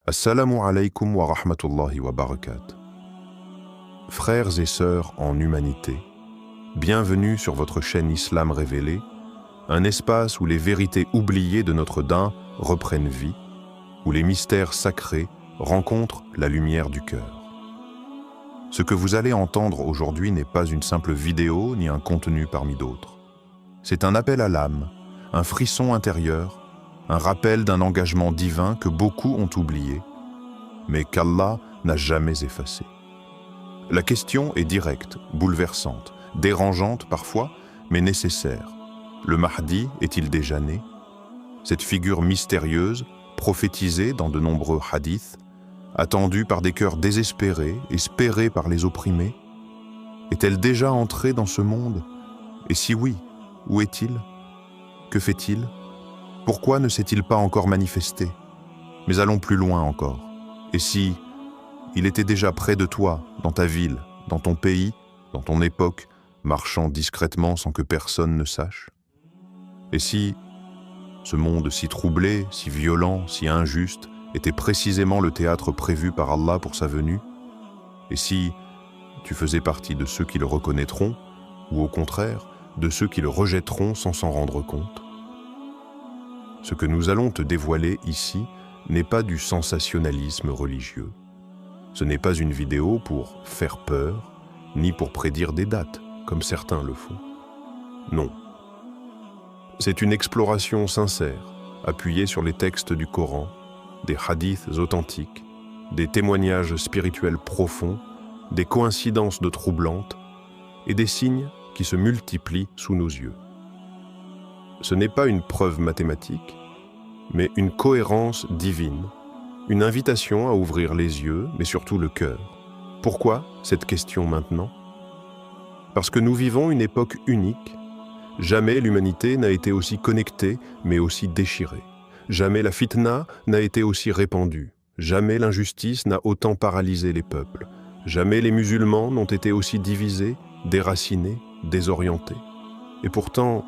Assalamu alaikum wa rahmatullahi wa barakatuh. Frères et sœurs en humanité, bienvenue sur votre chaîne Islam révélé, un espace où les vérités oubliées de notre din reprennent vie, où les mystères sacrés rencontrent la lumière du cœur. Ce que vous allez entendre aujourd'hui n'est pas une simple vidéo ni un contenu parmi d'autres. C'est un appel à l'âme, un frisson intérieur, un rappel d'un engagement divin que beaucoup ont oublié, mais qu'Allah n'a jamais effacé. La question est directe, bouleversante, dérangeante parfois, mais nécessaire. Le Mahdi est-il déjà né? Cette figure mystérieuse, prophétisée dans de nombreux hadiths, attendue par des cœurs désespérés, espérée par les opprimés, est-elle déjà entrée dans ce monde? Et si oui, où est-il? Que fait-il? Pourquoi ne s'est-il pas encore manifesté? Mais allons plus loin encore. Et si il était déjà près de toi, dans ta ville, dans ton pays, dans ton époque, marchant discrètement sans que personne ne sache? Et si ce monde si troublé, si violent, si injuste, était précisément le théâtre prévu par Allah pour sa venue? Et si tu faisais partie de ceux qui le reconnaîtront, ou au contraire, de ceux qui le rejetteront sans s'en rendre compte? Ce que nous allons te dévoiler ici n'est pas du sensationnalisme religieux. Ce n'est pas une vidéo pour faire peur, ni pour prédire des dates, comme certains le font. Non. C'est une exploration sincère, appuyée sur les textes du Coran, des hadiths authentiques, des témoignages spirituels profonds, des coïncidences de troublantes et des signes qui se multiplient sous nos yeux. Ce n'est pas une preuve mathématique, mais une cohérence divine, une invitation à ouvrir les yeux, mais surtout le cœur. Pourquoi cette question maintenant? Parce que nous vivons une époque unique. Jamais l'humanité n'a été aussi connectée, mais aussi déchirée. Jamais la fitna n'a été aussi répandue. Jamais l'injustice n'a autant paralysé les peuples. Jamais les musulmans n'ont été aussi divisés, déracinés, désorientés. Et pourtant,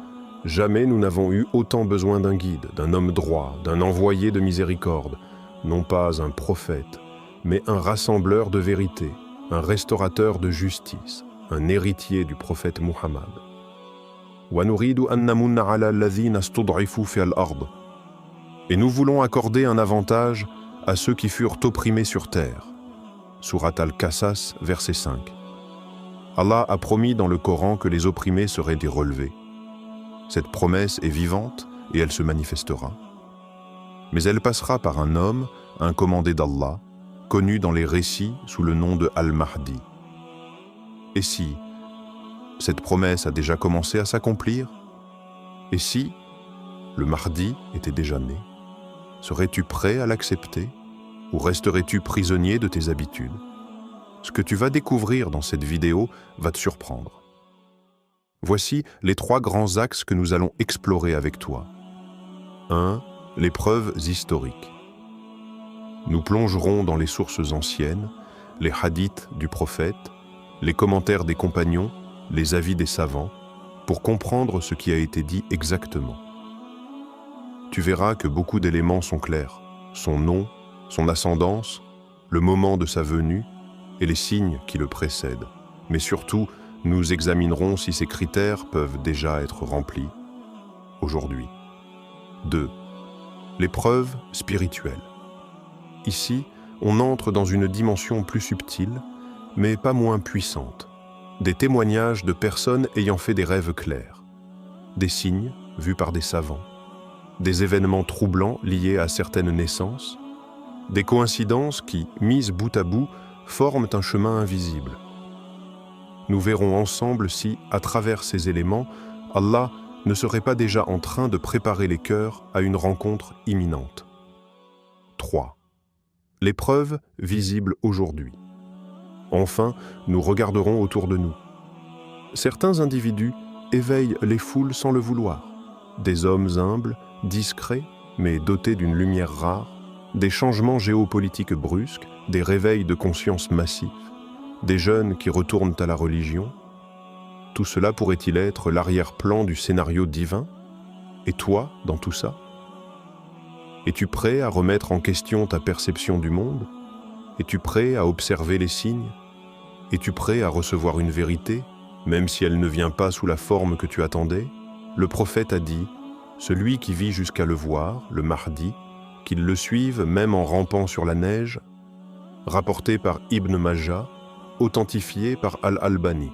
jamais nous n'avons eu autant besoin d'un guide, d'un homme droit, d'un envoyé de miséricorde, non pas un prophète, mais un rassembleur de vérité, un restaurateur de justice, un héritier du prophète Muhammad. Et nous voulons accorder un avantage à ceux qui furent opprimés sur terre. Surat Al-Qasas, verset 5. Allah a promis dans le Coran que les opprimés seraient des relevés. Cette promesse est vivante et elle se manifestera. Mais elle passera par un homme, un commandé d'Allah, connu dans les récits sous le nom de Al-Mahdi. Et si cette promesse a déjà commencé à s'accomplir? Et si le Mahdi était déjà né? Serais-tu prêt à l'accepter ou resterais-tu prisonnier de tes habitudes? Ce que tu vas découvrir dans cette vidéo va te surprendre. Voici les 3 grands axes que nous allons explorer avec toi. 1. Les preuves historiques. Nous plongerons dans les sources anciennes, les hadiths du prophète, les commentaires des compagnons, les avis des savants, pour comprendre ce qui a été dit exactement. Tu verras que beaucoup d'éléments sont clairs. Son nom, son ascendance, le moment de sa venue et les signes qui le précèdent. Mais surtout, nous examinerons si ces critères peuvent déjà être remplis aujourd'hui. 2. Les preuves spirituelles. Ici, on entre dans une dimension plus subtile, mais pas moins puissante. Des témoignages de personnes ayant fait des rêves clairs, des signes vus par des savants, des événements troublants liés à certaines naissances, des coïncidences qui, mises bout à bout, forment un chemin invisible. Nous verrons ensemble si, à travers ces éléments, Allah ne serait pas déjà en train de préparer les cœurs à une rencontre imminente. 3. Les preuves visibles aujourd'hui. Enfin, nous regarderons autour de nous. Certains individus éveillent les foules sans le vouloir. Des hommes humbles, discrets, mais dotés d'une lumière rare, des changements géopolitiques brusques, des réveils de conscience massifs, des jeunes qui retournent à la religion. Tout cela pourrait-il être l'arrière-plan du scénario divin? Et toi, dans tout ça? Es-tu prêt à remettre en question ta perception du monde? Es-tu prêt à observer les signes? Es-tu prêt à recevoir une vérité, même si elle ne vient pas sous la forme que tu attendais? Le prophète a dit, celui qui vit jusqu'à le voir, le Mahdi, qu'il le suive même en rampant sur la neige, rapporté par Ibn Majah, authentifié par Al-Albani.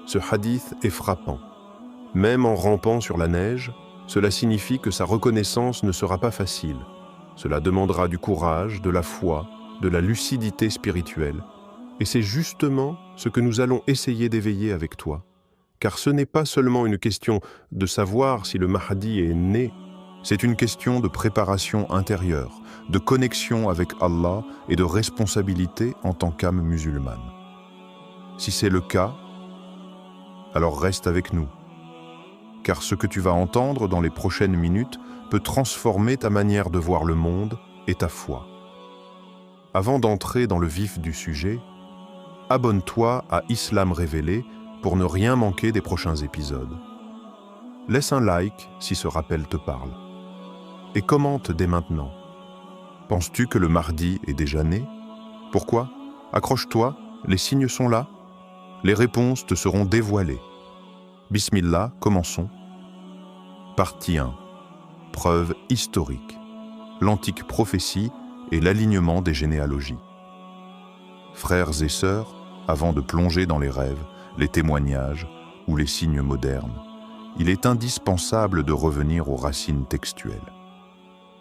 Ce hadith est frappant. Même en rampant sur la neige, cela signifie que sa reconnaissance ne sera pas facile. Cela demandera du courage, de la foi, de la lucidité spirituelle. Et c'est justement ce que nous allons essayer d'éveiller avec toi. Car ce n'est pas seulement une question de savoir si le Mahdi est né, c'est une question de préparation intérieure, de connexion avec Allah et de responsabilité en tant qu'âme musulmane. Si c'est le cas, alors reste avec nous. Car ce que tu vas entendre dans les prochaines minutes peut transformer ta manière de voir le monde et ta foi. Avant d'entrer dans le vif du sujet, abonne-toi à Islam Révélé pour ne rien manquer des prochains épisodes. Laisse un like si ce rappel te parle. Et commente dès maintenant. Penses-tu que le Mahdi est déjà né? Pourquoi? Accroche-toi, les signes sont là. Les réponses te seront dévoilées. Bismillah, commençons. Partie 1. Preuve historique. L'antique prophétie et l'alignement des généalogies. Frères et sœurs, avant de plonger dans les rêves, les témoignages ou les signes modernes, il est indispensable de revenir aux racines textuelles.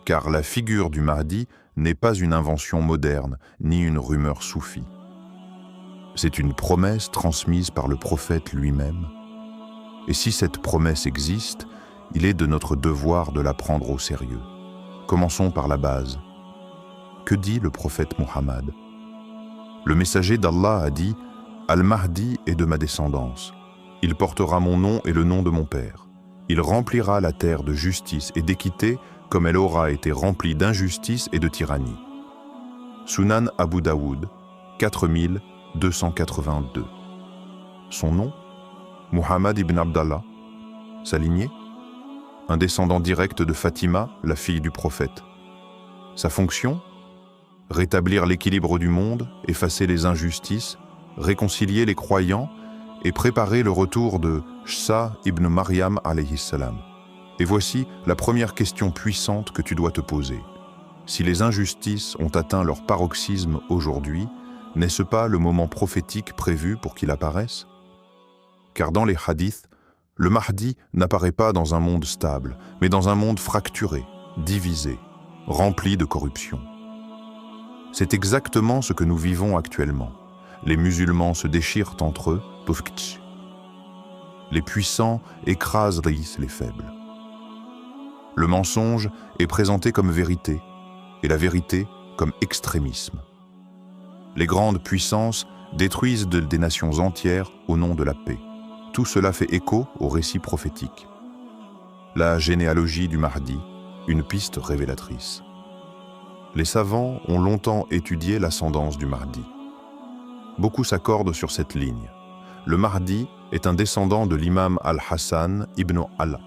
Car la figure du Mahdi n'est pas une invention moderne, ni une rumeur soufie. C'est une promesse transmise par le prophète lui-même. Et si cette promesse existe, il est de notre devoir de la prendre au sérieux. Commençons par la base. Que dit le prophète Muhammad? Le messager d'Allah a dit « Al-Mahdi est de ma descendance. Il portera mon nom et le nom de mon père. Il remplira la terre de justice et d'équité comme elle aura été remplie d'injustice et de tyrannie. » Sunan Abu Daoud, 4282. Son nom? Muhammad ibn Abdallah. Sa lignée? Un descendant direct de Fatima, la fille du prophète. Sa fonction? Rétablir l'équilibre du monde, effacer les injustices, réconcilier les croyants et préparer le retour de Isa ibn Maryam alayhi salam. Et voici la première question puissante que tu dois te poser. Si les injustices ont atteint leur paroxysme aujourd'hui, n'est-ce pas le moment prophétique prévu pour qu'il apparaisse? Car dans les hadiths, le Mahdi n'apparaît pas dans un monde stable, mais dans un monde fracturé, divisé, rempli de corruption. C'est exactement ce que nous vivons actuellement. Les musulmans se déchirent entre eux, les puissants écrasent les faibles. Le mensonge est présenté comme vérité, et la vérité comme extrémisme. Les grandes puissances détruisent des nations entières au nom de la paix. Tout cela fait écho au récit prophétique. La généalogie du Mahdi, une piste révélatrice. Les savants ont longtemps étudié l'ascendance du Mahdi. Beaucoup s'accordent sur cette ligne. Le Mahdi est un descendant de l'imam Al-Hassan ibn Allah,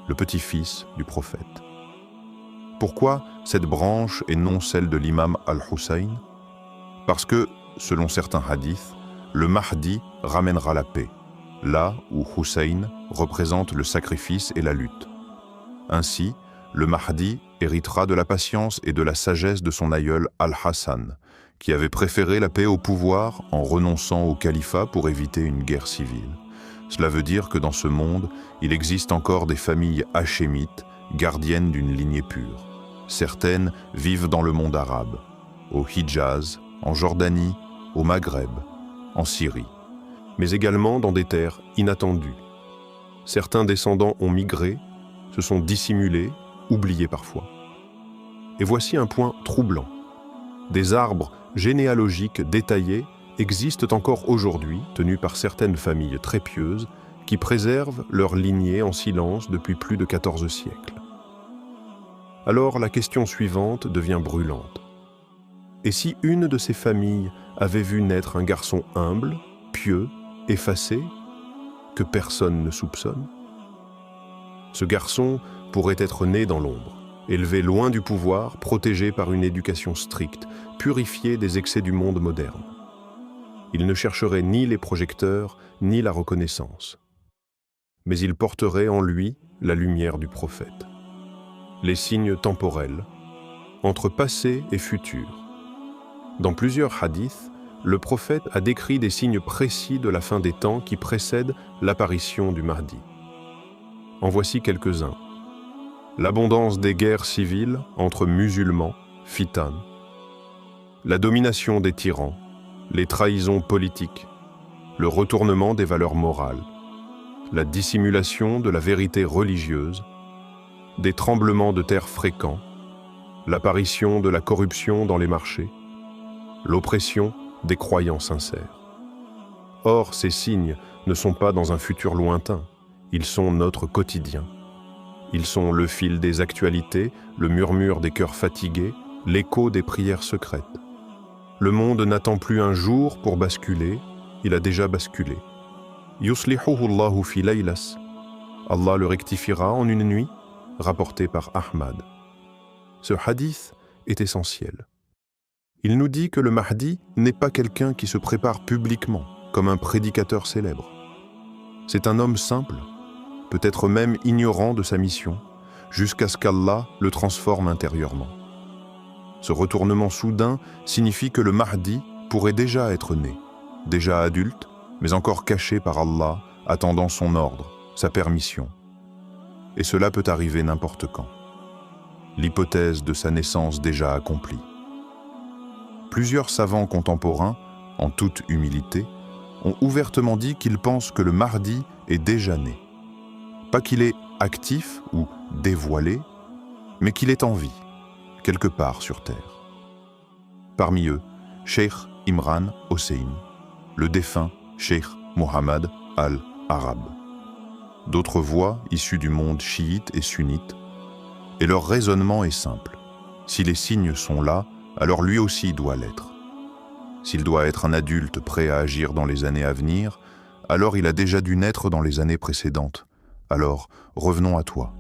le petit-fils du prophète. Pourquoi cette branche et non celle de l'imam Al-Hussein? Parce que, selon certains hadiths, le Mahdi ramènera la paix, là où Hussein représente le sacrifice et la lutte. Ainsi, le Mahdi héritera de la patience et de la sagesse de son aïeul Al-Hassan, qui avait préféré la paix au pouvoir en renonçant au califat pour éviter une guerre civile. Cela veut dire que dans ce monde, il existe encore des familles hachémites, gardiennes d'une lignée pure. Certaines vivent dans le monde arabe, au Hijaz, en Jordanie, au Maghreb, en Syrie, mais également dans des terres inattendues. Certains descendants ont migré, se sont dissimulés, oubliés parfois. Et voici un point troublant. Des arbres généalogiques détaillés existent encore aujourd'hui, tenus par certaines familles très pieuses, qui préservent leur lignée en silence depuis plus de 14 siècles. Alors la question suivante devient brûlante. Et si une de ces familles avait vu naître un garçon humble, pieux, effacé, que personne ne soupçonne? Ce garçon pourrait être né dans l'ombre, élevé loin du pouvoir, protégé par une éducation stricte, purifié des excès du monde moderne. Il ne chercherait ni les projecteurs, ni la reconnaissance. Mais il porterait en lui la lumière du prophète. Les signes temporels, entre passé et futur. Dans plusieurs hadiths, le prophète a décrit des signes précis de la fin des temps qui précèdent l'apparition du Mahdi. En voici quelques-uns. L'abondance des guerres civiles entre musulmans, fitan. La domination des tyrans, les trahisons politiques, le retournement des valeurs morales, la dissimulation de la vérité religieuse, des tremblements de terre fréquents, l'apparition de la corruption dans les marchés, l'oppression des croyants sincères. Or, ces signes ne sont pas dans un futur lointain, ils sont notre quotidien. Ils sont le fil des actualités, le murmure des cœurs fatigués, l'écho des prières secrètes. Le monde n'attend plus un jour pour basculer, il a déjà basculé. Yuslihuhu Allahu fi laylas. Allah le rectifiera en une nuit, rapporté par Ahmad. Ce hadith est essentiel. Il nous dit que le Mahdi n'est pas quelqu'un qui se prépare publiquement, comme un prédicateur célèbre. C'est un homme simple, peut-être même ignorant de sa mission, jusqu'à ce qu'Allah le transforme intérieurement. Ce retournement soudain signifie que le Mahdi pourrait déjà être né, déjà adulte, mais encore caché par Allah, attendant son ordre, sa permission. Et cela peut arriver n'importe quand. L'hypothèse de sa naissance déjà accomplie. Plusieurs savants contemporains, en toute humilité, ont ouvertement dit qu'ils pensent que le Mahdi est déjà né. Pas qu'il est actif ou dévoilé, mais qu'il est en vie, quelque part sur terre. Parmi eux, Cheikh Imran Hossein, le défunt Cheikh Mohammed al-Arab. D'autres voix issues du monde chiite et sunnite, et leur raisonnement est simple. Si les signes sont là, alors lui aussi doit l'être. S'il doit être un adulte prêt à agir dans les années à venir, alors il a déjà dû naître dans les années précédentes. Alors, revenons à toi.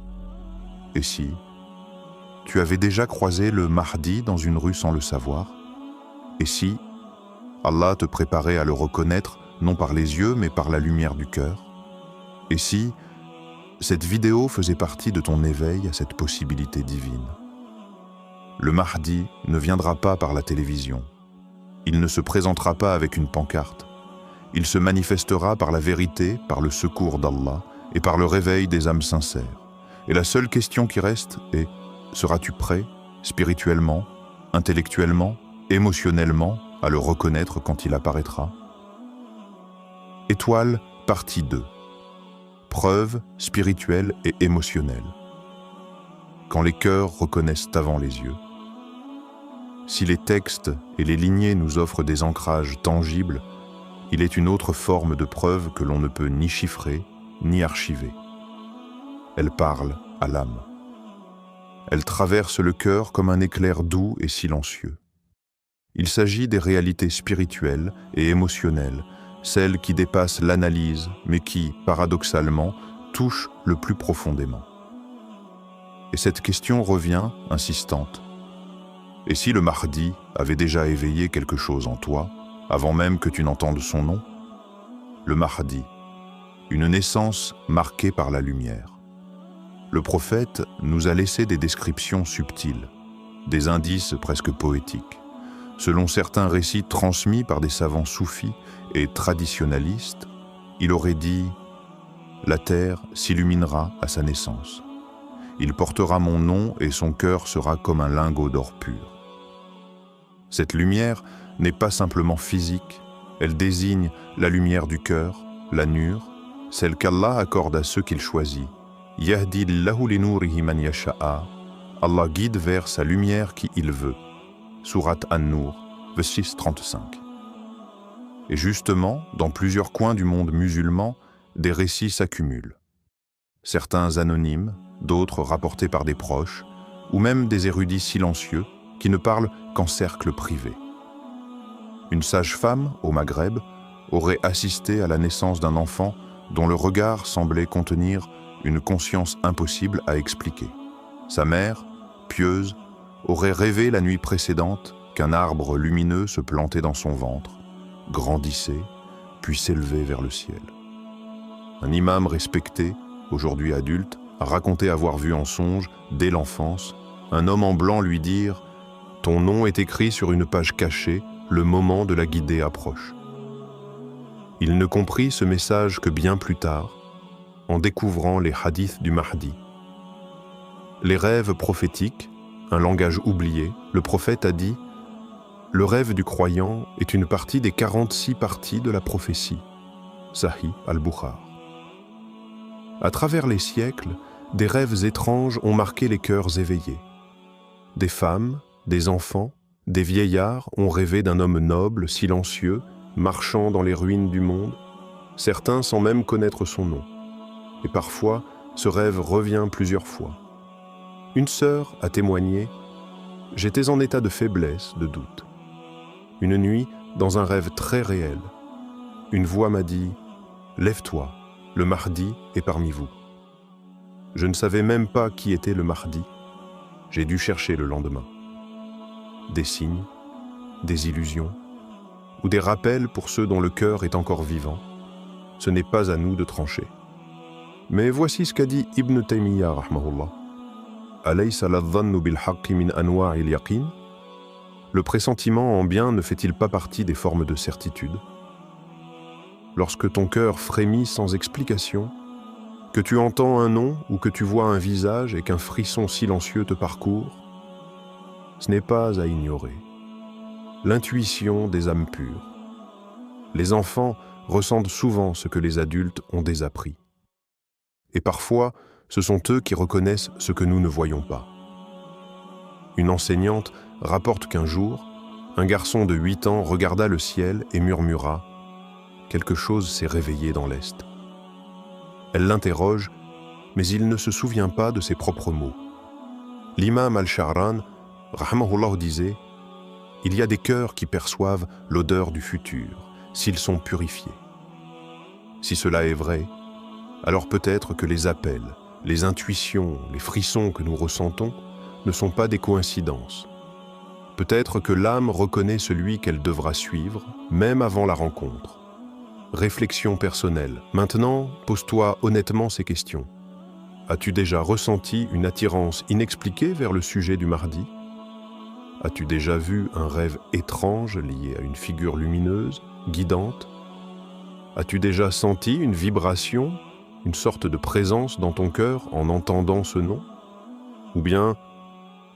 Et si tu avais déjà croisé le Mahdi dans une rue sans le savoir? Et si Allah te préparait à le reconnaître, non par les yeux, mais par la lumière du cœur? Et si cette vidéo faisait partie de ton éveil à cette possibilité divine? Le Mahdi ne viendra pas par la télévision. Il ne se présentera pas avec une pancarte. Il se manifestera par la vérité, par le secours d'Allah et par le réveil des âmes sincères. Et la seule question qui reste est: seras-tu prêt, spirituellement, intellectuellement, émotionnellement, à le reconnaître quand il apparaîtra? Étoile, partie 2. Preuve spirituelle et émotionnelle. Quand les cœurs reconnaissent avant les yeux. Si les textes et les lignées nous offrent des ancrages tangibles, il est une autre forme de preuve que l'on ne peut ni chiffrer, ni archiver. Elle parle à l'âme. Elle traverse le cœur comme un éclair doux et silencieux. Il s'agit des réalités spirituelles et émotionnelles, celles qui dépassent l'analyse, mais qui, paradoxalement, touchent le plus profondément. Et cette question revient, insistante. Et si le Mahdi avait déjà éveillé quelque chose en toi, avant même que tu n'entendes son nom? Le Mahdi, une naissance marquée par la lumière. Le prophète nous a laissé des descriptions subtiles, des indices presque poétiques. Selon certains récits transmis par des savants soufis et traditionalistes, il aurait dit « La terre s'illuminera à sa naissance. Il portera mon nom et son cœur sera comme un lingot d'or pur. » Cette lumière n'est pas simplement physique, elle désigne la lumière du cœur, la nur, celle qu'Allah accorde à ceux qu'il choisit. Yahdi Allahu li nourihi man yasha'a. Allah guide vers sa lumière qui il veut. Sourate An-Nur, verset 35. Et justement, dans plusieurs coins du monde musulman, des récits s'accumulent. Certains anonymes, d'autres rapportés par des proches, ou même des érudits silencieux qui ne parlent qu'en cercle privé. Une sage-femme, au Maghreb, aurait assisté à la naissance d'un enfant dont le regard semblait contenir une conscience impossible à expliquer. Sa mère, pieuse, aurait rêvé la nuit précédente qu'un arbre lumineux se plantait dans son ventre, grandissait, puis s'élevait vers le ciel. Un imam respecté, aujourd'hui adulte, a raconté avoir vu en songe, dès l'enfance, un homme en blanc lui dire « Ton nom est écrit sur une page cachée, le moment de la guidée approche. » Il ne comprit ce message que bien plus tard, en découvrant les hadiths du Mahdi. Les rêves prophétiques, un langage oublié, le prophète a dit « Le rêve du croyant est une partie des 46 parties de la prophétie. » Sahih al-Bukhari. À travers les siècles, des rêves étranges ont marqué les cœurs éveillés. Des femmes, des enfants, des vieillards ont rêvé d'un homme noble, silencieux, marchant dans les ruines du monde, certains sans même connaître son nom. Et parfois, ce rêve revient plusieurs fois. Une sœur a témoigné « J'étais en état de faiblesse, de doute. Une nuit, dans un rêve très réel, une voix m'a dit « Lève-toi, le Mahdi est parmi vous. » Je ne savais même pas qui était le Mahdi. J'ai dû chercher le lendemain. Des signes, des illusions, ou des rappels pour ceux dont le cœur est encore vivant. Ce n'est pas à nous de trancher. Mais voici ce qu'a dit Ibn Taymiyyah, rahmahullah. Alaysa ladhannu bil haqqi min anwa'il yaqin? Le pressentiment en bien ne fait-il pas partie des formes de certitude? Lorsque ton cœur frémit sans explication, que tu entends un nom ou que tu vois un visage et qu'un frisson silencieux te parcourt, ce n'est pas à ignorer. L'intuition des âmes pures. Les enfants ressentent souvent ce que les adultes ont désappris. Et parfois, ce sont eux qui reconnaissent ce que nous ne voyons pas. Une enseignante rapporte qu'un jour, un garçon de 8 ans regarda le ciel et murmura « Quelque chose s'est réveillé dans l'Est ». Elle l'interroge, mais il ne se souvient pas de ses propres mots. L'imam al-Sha'ran, rahmahullah, disait « Il y a des cœurs qui perçoivent l'odeur du futur, s'ils sont purifiés. Si cela est vrai, alors peut-être que les appels, les intuitions, les frissons que nous ressentons ne sont pas des coïncidences. Peut-être que l'âme reconnaît celui qu'elle devra suivre, même avant la rencontre. Réflexion personnelle. Maintenant, pose-toi honnêtement ces questions. As-tu déjà ressenti une attirance inexpliquée vers le sujet du Mahdi? As-tu déjà vu un rêve étrange lié à une figure lumineuse, guidante? As-tu déjà senti une vibration, une sorte de présence dans ton cœur en entendant ce nom? Ou bien,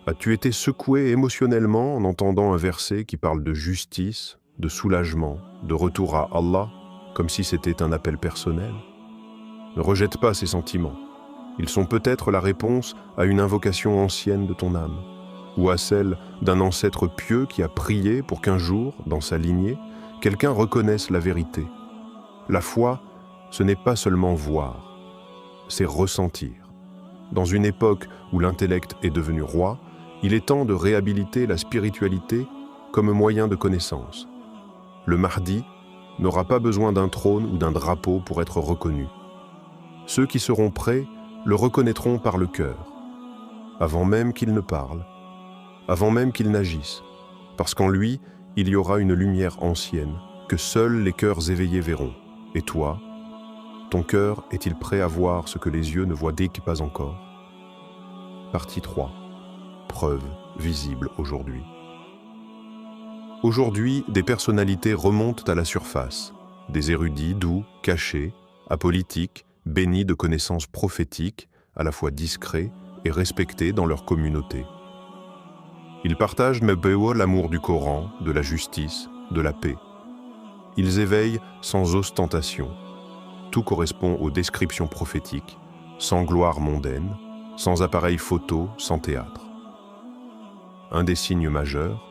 as-tu été secoué émotionnellement en entendant un verset qui parle de justice, de soulagement, de retour à Allah, comme si c'était un appel personnel? Ne rejette pas ces sentiments. Ils sont peut-être la réponse à une invocation ancienne de ton âme, ou à celle d'un ancêtre pieux qui a prié pour qu'un jour, dans sa lignée, quelqu'un reconnaisse la vérité. La foi, ce n'est pas seulement voir, c'est ressentir. Dans une époque où l'intellect est devenu roi, il est temps de réhabiliter la spiritualité comme moyen de connaissance. Le Mahdi n'aura pas besoin d'un trône ou d'un drapeau pour être reconnu. Ceux qui seront prêts le reconnaîtront par le cœur, avant même qu'il ne parle, avant même qu'il n'agisse, parce qu'en lui, il y aura une lumière ancienne que seuls les cœurs éveillés verront. Et toi, ton cœur est-il prêt à voir ce que les yeux ne voient pas encore? Partie 3. Preuve visible aujourd'hui. Aujourd'hui, des personnalités remontent à la surface, des érudits doux, cachés, apolitiques, bénis de connaissances prophétiques, à la fois discrets et respectés dans leur communauté. Ils partagent l'amour du Coran, de la justice, de la paix. Ils éveillent sans ostentation. Tout correspond aux descriptions prophétiques, sans gloire mondaine, sans appareil photo, sans théâtre. Un des signes majeurs,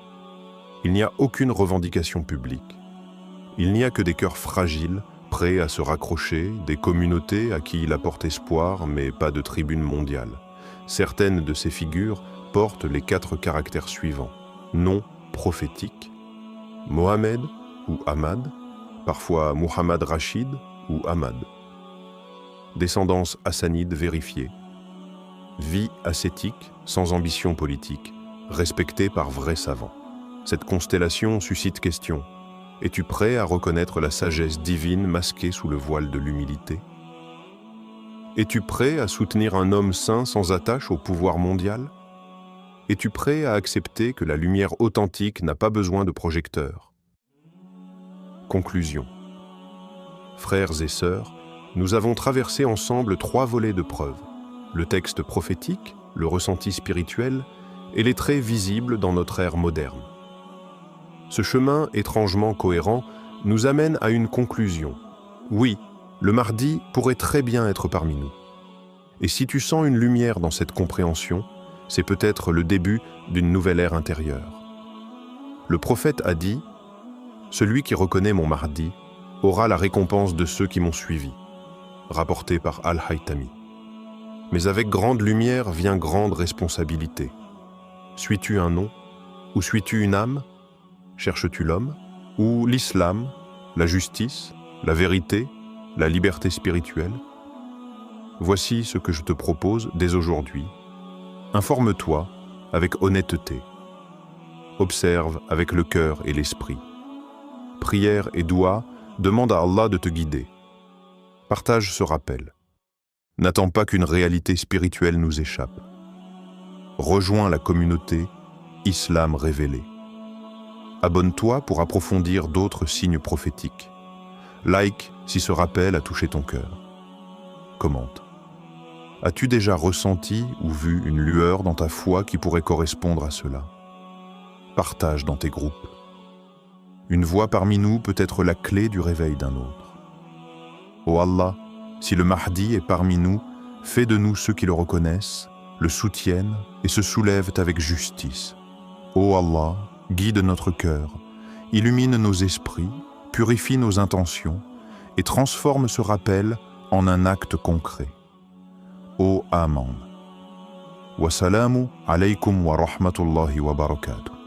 il n'y a aucune revendication publique. Il n'y a que des cœurs fragiles, prêts à se raccrocher, des communautés à qui il apporte espoir, mais pas de tribune mondiale. Certaines de ces figures portent les 4 caractères suivants. Nom prophétique, Mohamed ou Ahmad, parfois Muhammad Rashid ou Ahmad. Descendance hassanide vérifiée. Vie ascétique, sans ambition politique, respectée par vrais savants. Cette constellation suscite question. Es-tu prêt à reconnaître la sagesse divine masquée sous le voile de l'humilité? Es-tu prêt à soutenir un homme saint sans attache au pouvoir mondial? Es-tu prêt à accepter que la lumière authentique n'a pas besoin de projecteur? Conclusion. Frères et sœurs, nous avons traversé ensemble 3 volets de preuves: le texte prophétique, le ressenti spirituel et les traits visibles dans notre ère moderne. Ce chemin étrangement cohérent nous amène à une conclusion. Oui, le Mahdi pourrait très bien être parmi nous. Et si tu sens une lumière dans cette compréhension, c'est peut-être le début d'une nouvelle ère intérieure. Le prophète a dit « Celui qui reconnaît mon Mahdi aura la récompense de ceux qui m'ont suivi », rapporté par Al-Haytami. Mais avec grande lumière vient grande responsabilité. Suis-tu un nom? Ou suis-tu une âme? Cherches-tu l'homme? Ou l'islam, la justice, la vérité, la liberté spirituelle? Voici ce que je te propose dès aujourd'hui. Informe-toi avec honnêteté. Observe avec le cœur et l'esprit. Prière et doua, demande à Allah de te guider. Partage ce rappel. N'attends pas qu'une réalité spirituelle nous échappe. Rejoins la communauté Islam révélé. Abonne-toi pour approfondir d'autres signes prophétiques. Like si ce rappel a touché ton cœur. Commente. As-tu déjà ressenti ou vu une lueur dans ta foi qui pourrait correspondre à cela? Partage dans tes groupes. Une voix parmi nous peut être la clé du réveil d'un autre. Ô Allah, si le Mahdi est parmi nous, fais de nous ceux qui le reconnaissent, le soutiennent et se soulèvent avec justice. Ô Allah, guide notre cœur, illumine nos esprits, purifie nos intentions et transforme ce rappel en un acte concret. Ô Aman. Wassalamu alaykum wa rahmatullahi wa barakatuh.